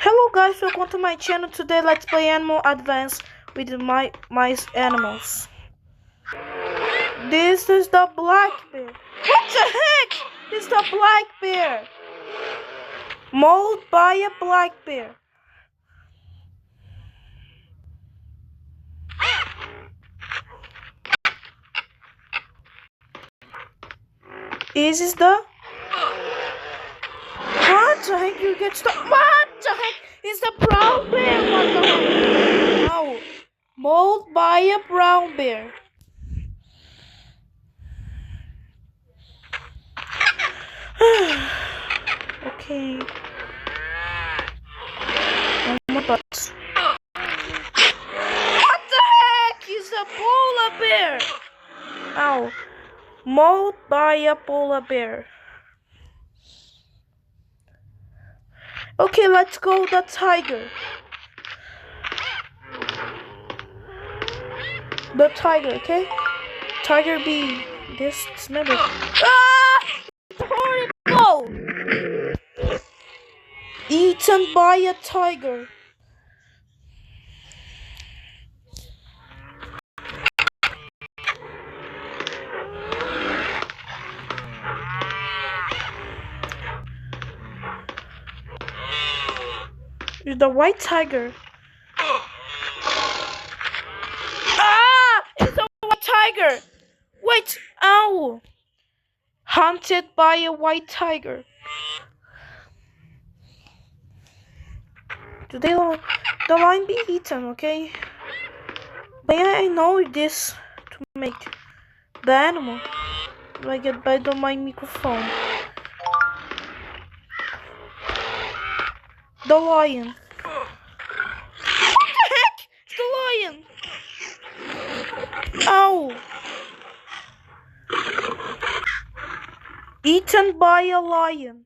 Hello guys, welcome to my channel. Today let's play Animal Advance with my animals. This is the black bear. What the heck? It's the black bear. Mauled by a black bear. This is the... What the heck? You get stuck. What the heck? It's the brown bear. What the heck? No. Mauled by a brown bear. Okay. No more butts. What the heck? It's a polar bear. Ow. Mauled by a polar bear. Okay, let's go the tiger. The tiger, okay? Tiger B. This never. Ah! Horrible! Eaten by a tiger. It's the white tiger. Ah! It's a white tiger. Wait! Ow! Hunted by a white tiger. Today the lion be eaten, okay? But I know this to make the animal. I get bad on my microphone. The lion. What the heck? It's the lion. Ow. Eaten by a lion.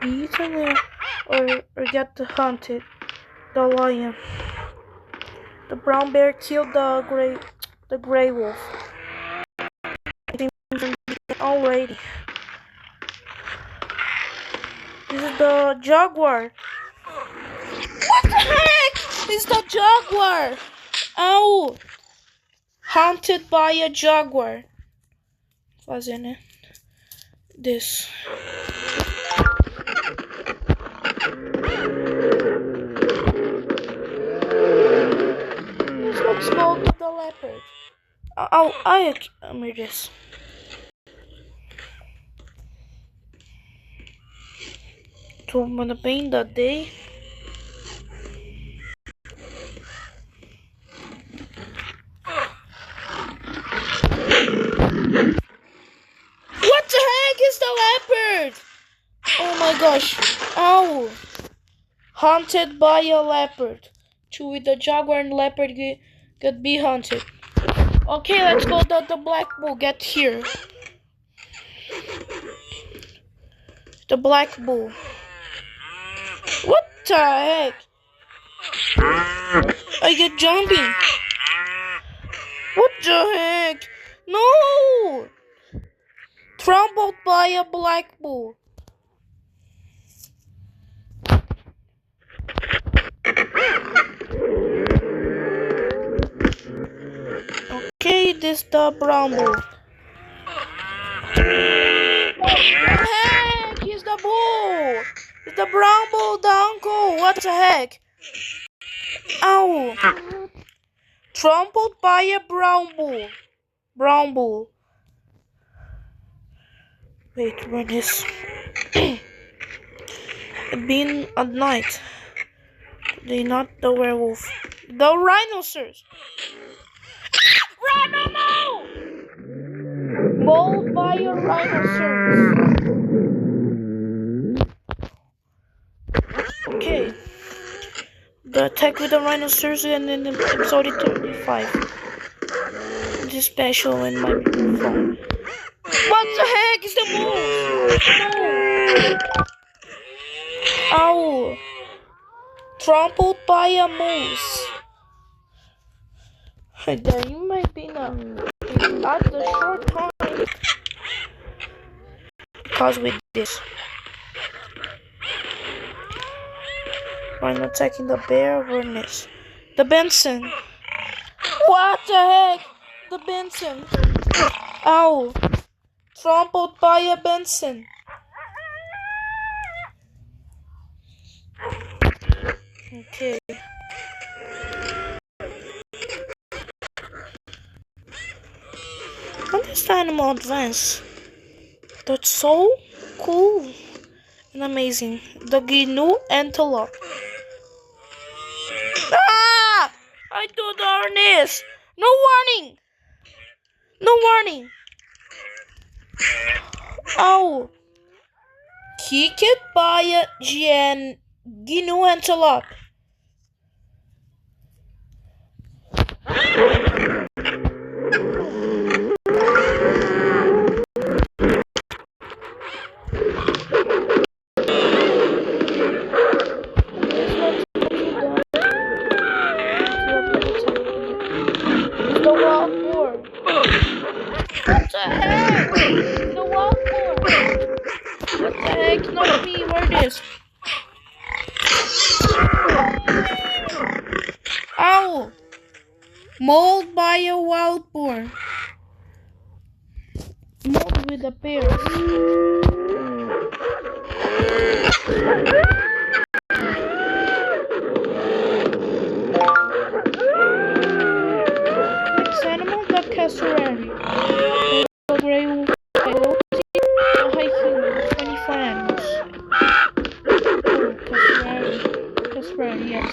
Eaten or get hunted. The lion. The brown bear killed the gray wolf. I think already. This is the jaguar. What the heck? It's the jaguar. Ow. Hunted by a jaguar. Fazendo this. Let's go to the leopard. I made this. Tomando bem da day. What the heck is the leopard? Oh my gosh. Ow. Hunted by a leopard. With the jaguar and leopard get be hunted. Okay, let's go to the black bull. Get here. The black bull. What the heck? I get jumping. What the heck? No! Trampled by a black bull. Okay, this the brown bull. What the heck? He's the bull. It's the brown bull, the uncle. What the heck? Ow. Trampled by a brown bull. Brown bull. Wait, where is? It's been at night. They not the werewolf. The rhinoceros. Rhino, no! Mauled by a rhinoceros. Okay. The attack with the rhinoceros and in episode 35. This is special in my phone. What the heck is the moose? No. Ow. Trampled by a moose. There you might be now. At the short time. Because with this. I'm attacking the bear awareness. The Benson. What the heck? The Benson. Ow. Trampled by a Benson. Okay. What is the animal advance? That's so cool and amazing. The GNU Antelope. Ah! I do the harness. No warning. No warning. Ow. Kicked by a GNU Antelope. The wild boar. What the heck? The wild boar. What the heck? Not me. Where it is? Ow! Mauled by a wild boar. Mauled with a bear. Next animal, the cassowary. The grey wolf, coyote, the hyena. 24 animals. Oh, cassowary. Cassowary, yes.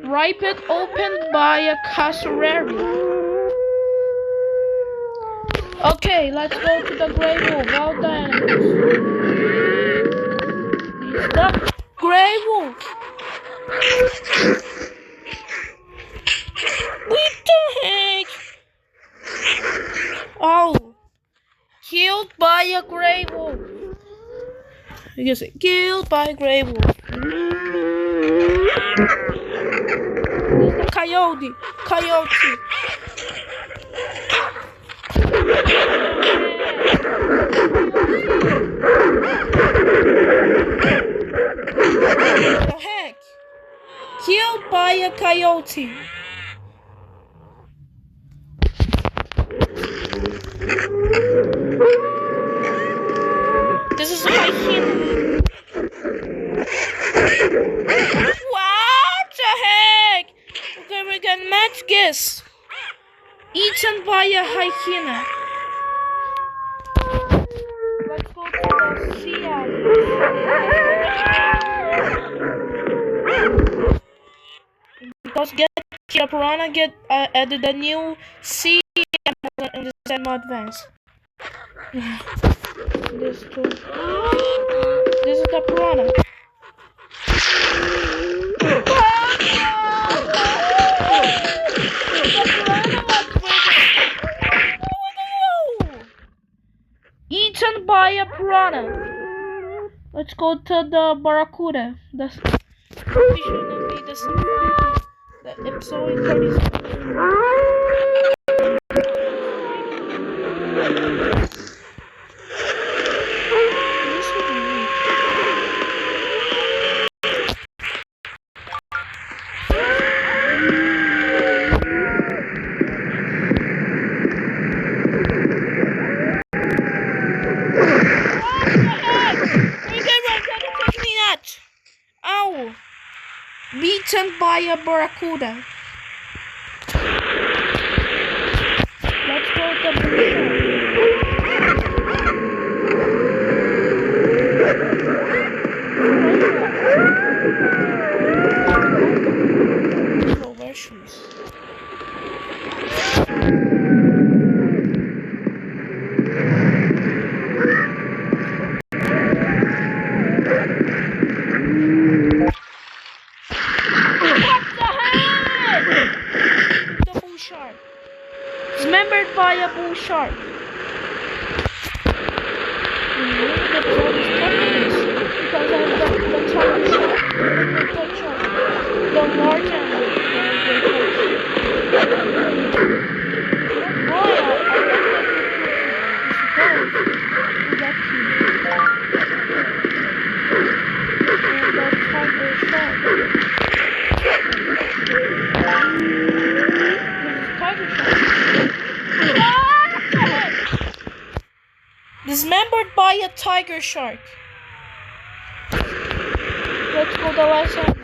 Ripet opened by a cassowary. Okay, let's go to the grey wolf. Wild animals. The grey wolf. What the heck? Oh, killed by a grey wolf. You can say killed by a grey wolf. Coyote. Coyote. What the heck? Killed by a coyote. This is a hyena. What the heck? Okay, we got match guess. Eaten by a hyena. Let's go to the sea animals. Because the piranha added a new sea animal in the animal advance. This too. This is the piranha. Eaten by a piranha. Let's go to the barracuda. We shouldn't be the episode 37. Ow! Beaten by a barracuda. Let's go to the versions. Dismembered by a bull shark. Because of the tongue shark. The large animal. Boy, I Dismembered by a tiger shark. Let's go the last animal.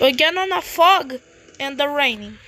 Again on a fog and the raining.